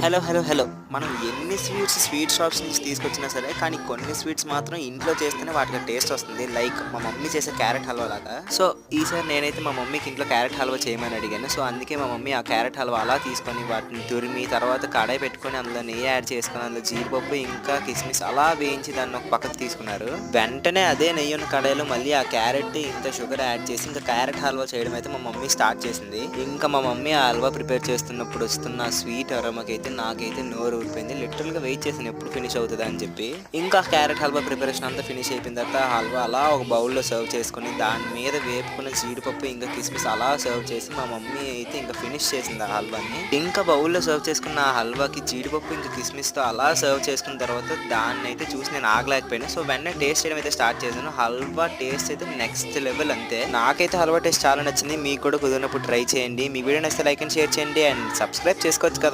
Hello hello hello మనం ఎన్ని sweet shops నుంచి తీసుకొచ్చినా సరే, కానీ కొన్ని స్వీట్స్ మాత్రం ఇంట్లో చేస్తేనే వాటికి టేస్ట్ వస్తుంది. లైక్ మా మమ్మీ చేసే క్యారెట్ హల్వా లాగా. సో ఈసారి నేనైతే మా మమ్మీకి ఇంట్లో క్యారెట్ హల్వా చేయమని అడిగాను. సో అందుకే మా మమ్మీ ఆ క్యారెట్ హల్వా అలా తీసుకొని వాటిని తురిమి తర్వాత కడాయి పెట్టుకొని అందులో నెయ్యి యాడ్ చేసుకొని అందులో జీడిపప్పు ఇంకా కిస్మిస్ అలా వేయించి దాన్ని ఒక పక్కకు తీసుకున్నారు. వెంటనే అదే నెయ్యి ఉన్న కడాయిలో మళ్ళీ ఆ క్యారెట్ ఇంకా షుగర్ యాడ్ చేసి ఇంకా క్యారెట్ హల్వా చేయడం అయితే మా మమ్మీ స్టార్ట్ చేసింది. ఇంకా మా మమ్మీ ఆ హల్వా ప్రిపేర్ చేస్తున్నప్పుడు వస్తున్న స్వీట్ అరోమాకైతే నాకైతే నోరు ఊరిపోయింది. లిటరల్ గా వెయిట్ చేసాను ఎప్పుడు ఫినిష్ అవుతుంది అని చెప్పి. ఇంకా క్యారెట్ హల్వా ప్రిపరేషన్ అంతా ఫినిష్ అయిపోయిన తర్వాత హల్వా అలా ఒక బౌల్లో సర్వ్ చేసుకుని దాని మీద వేపుకున్న జీడిపప్పు ఇంకా కిస్మిస్ అలా సర్వ్ చేసి మా మమ్మీ అయితే ఇంకా ఫినిష్ చేసింది ఆ హల్వాని. ఇంకా బౌల్లో సర్వ్ చేసుకున్న ఆ హల్వాకి జీడిపప్పు ఇంకా కిస్మిస్ తో అలా సర్వ్ చేసుకున్న తర్వాత దాన్ని అయితే చూసి నేను ఆగలేకపోయాను. సో వెంటనే టేస్ట్ చేయడం అయితే స్టార్ట్ చేశాను. హల్వా టేస్ట్ అయితే నెక్స్ట్ లెవెల్ అంతే. నాకైతే హల్వా టేస్ట్ చాలా నచ్చింది. మీకు కూడా కుదిరినప్పుడు ట్రై చేయండి. మీ వీడియో నచ్చితే లైక్ అండ్ షేర్ చేయండి అండ్ సబ్స్క్రైబ్ చేసుకోవచ్చు కదా.